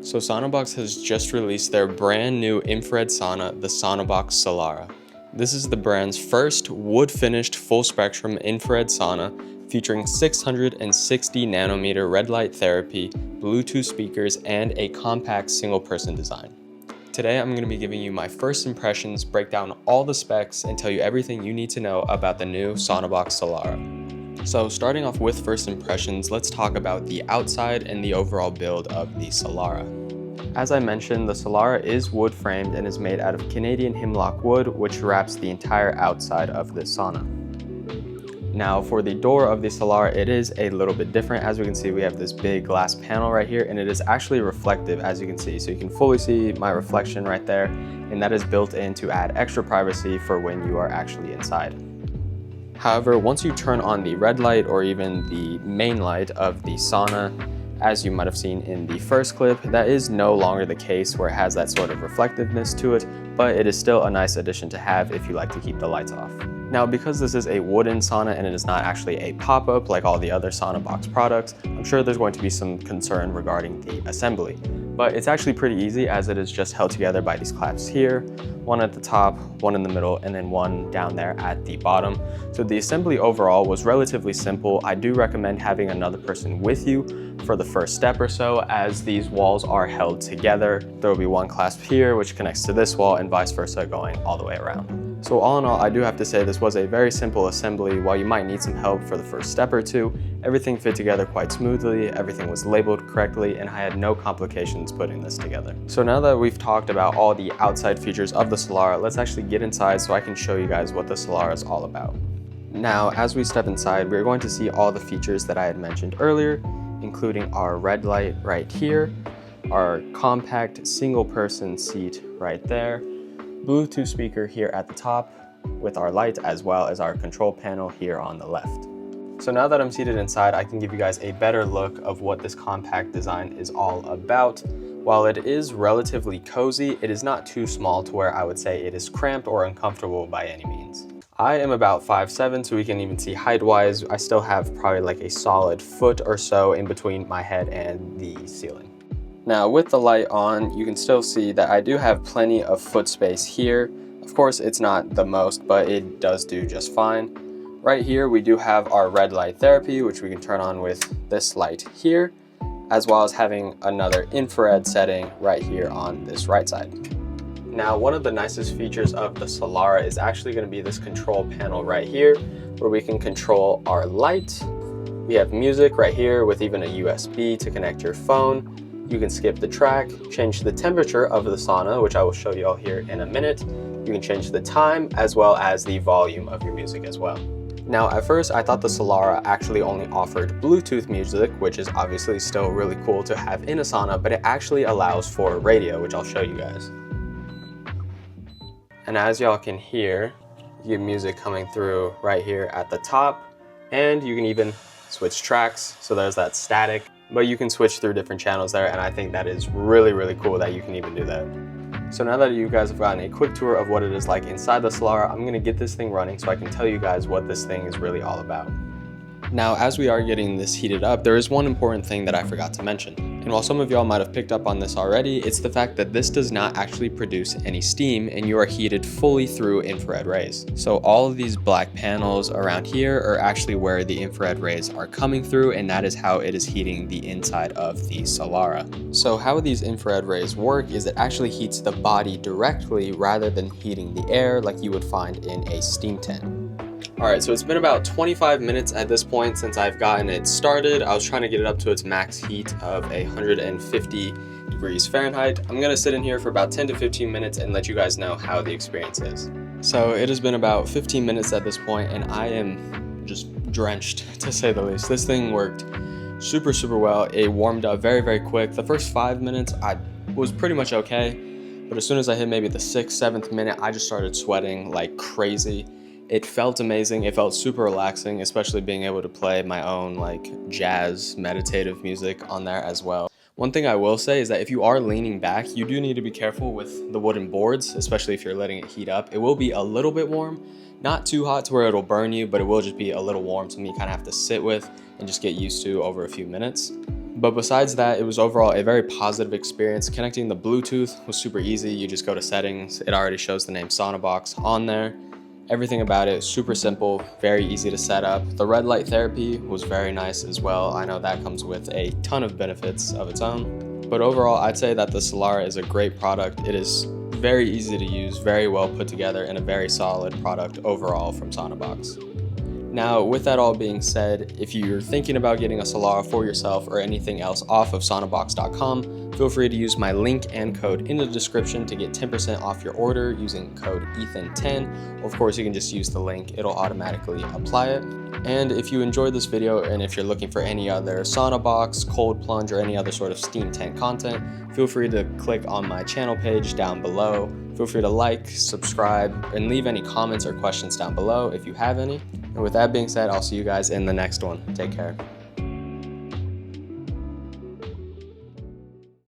So SaunaBox has just released their brand new infrared sauna, the SaunaBox Solara. This is the brand's first wood-finished full-spectrum infrared sauna featuring 660 nanometer red light therapy, Bluetooth speakers, and a compact single-person design. Today I'm going to be giving you my first impressions, break down all the specs, and tell you everything you need to know about the new SaunaBox Solara. So starting off with first impressions, let's talk about the outside and the overall build of the Solara. As I mentioned, the Solara is wood framed and is made out of Canadian hemlock wood, which wraps the entire outside of this sauna. Now for the door of the Solara, it is a little bit different. As we can see, we have this big glass panel right here, and it is actually reflective, as you can see. So you can fully see my reflection right there, and that is built in to add extra privacy for when you are actually inside. However, once you turn on the red light or even the main light of the sauna, as you might have seen in the first clip, that is no longer the case where it has that sort of reflectiveness to it, but it is still a nice addition to have if you like to keep the lights off. Now, because this is a wooden sauna and it is not actually a pop-up like all the other SaunaBox products, I'm sure there's going to be some concern regarding the assembly. But it's actually pretty easy, as it is just held together by these clamps here, one at the top, one in the middle, and then one down there at the bottom. So the assembly overall was relatively simple. I do recommend having another person with you for the first step or so, as these walls are held together. There will be one clasp here which connects to this wall and vice versa going all the way around. So all in all, I do have to say this was a very simple assembly. While you might need some help for the first step or two, everything fit together quite smoothly, everything was labeled correctly, and I had no complications putting this together. So now that we've talked about all the outside features of the Solara, let's actually get inside so I can show you guys what the Solara is all about. Now, as we step inside, we're going to see all the features that I had mentioned earlier, including our red light right here, our compact single person seat right there, Bluetooth speaker here at the top with our light, as well as our control panel here on the left. So now that I'm seated inside, I can give you guys a better look of what this compact design is all about. While it is relatively cozy, it is not too small to where I would say it is cramped or uncomfortable by any means. I am about 5'7", so we can even see height-wise, I still have probably like a solid foot or so in between my head and the ceiling. Now with the light on, you can still see that I do have plenty of foot space here. Of course, it's not the most, but it does do just fine. Right here, we do have our red light therapy, which we can turn on with this light here, as well as having another infrared setting right here on this right side. Now, one of the nicest features of the Solara is actually going to be this control panel right here, where we can control our light. We have music right here with even a USB to connect your phone. You can skip the track, change the temperature of the sauna, which I will show you all here in a minute. You can change the time as well as the volume of your music as well. Now, at first, I thought the Solara actually only offered Bluetooth music, which is obviously still really cool to have in a sauna, but it actually allows for radio, which I'll show you guys. And as y'all can hear, you get music coming through right here at the top, and you can even switch tracks, so there's that static, but you can switch through different channels there, and I think that is really, really cool that you can even do that. So now that you guys have gotten a quick tour of what it is like inside the Solara, I'm gonna get this thing running so I can tell you guys what this thing is really all about. Now, as we are getting this heated up, there is one important thing that I forgot to mention. And while some of y'all might have picked up on this already, it's the fact that this does not actually produce any steam, and you are heated fully through infrared rays. So all of these black panels around here are actually where the infrared rays are coming through, and that is how it is heating the inside of the Solara. So how these infrared rays work is it actually heats the body directly rather than heating the air like you would find in a steam tent. Alright, so it's been about 25 minutes at this point since I've gotten it started. I was trying to get it up to its max heat of 150 degrees Fahrenheit. I'm going to sit in here for about 10 to 15 minutes and let you guys know how the experience is. So it has been about 15 minutes at this point, and I am just drenched, to say the least. This thing worked super, super well. It warmed up very, very quick. The first 5 minutes, I was pretty much okay, but as soon as I hit maybe the 6th, 7th minute, I just started sweating like crazy. It felt amazing. It felt super relaxing, especially being able to play my own like jazz meditative music on there as well. One thing I will say is that if you are leaning back, you do need to be careful with the wooden boards, especially if you're letting it heat up. It will be a little bit warm, not too hot to where it'll burn you, but it will just be a little warm, something you kind of have to sit with and just get used to over a few minutes. But besides that, it was overall a very positive experience. Connecting the Bluetooth was super easy. You just go to settings. It already shows the name SaunaBox on there. Everything about it super simple, very easy to set up. The red light therapy was very nice as well. I know that comes with a ton of benefits of its own. But overall, I'd say that the Solara is a great product. It is very easy to use, very well put together, and a very solid product overall from SaunaBox. Now, with that all being said, if you're thinking about getting a Solara for yourself or anything else off of SaunaBox.com, feel free to use my link and code in the description to get 10% off your order using code ETHAN10. Or of course, you can just use the link, it'll automatically apply it. And if you enjoyed this video and if you're looking for any other SaunaBox, cold plunge, or any other sort of steam tank content, feel free to click on my channel page down below. Feel free to like, subscribe, and leave any comments or questions down below if you have any. And with that being said, I'll see you guys in the next one. Take care.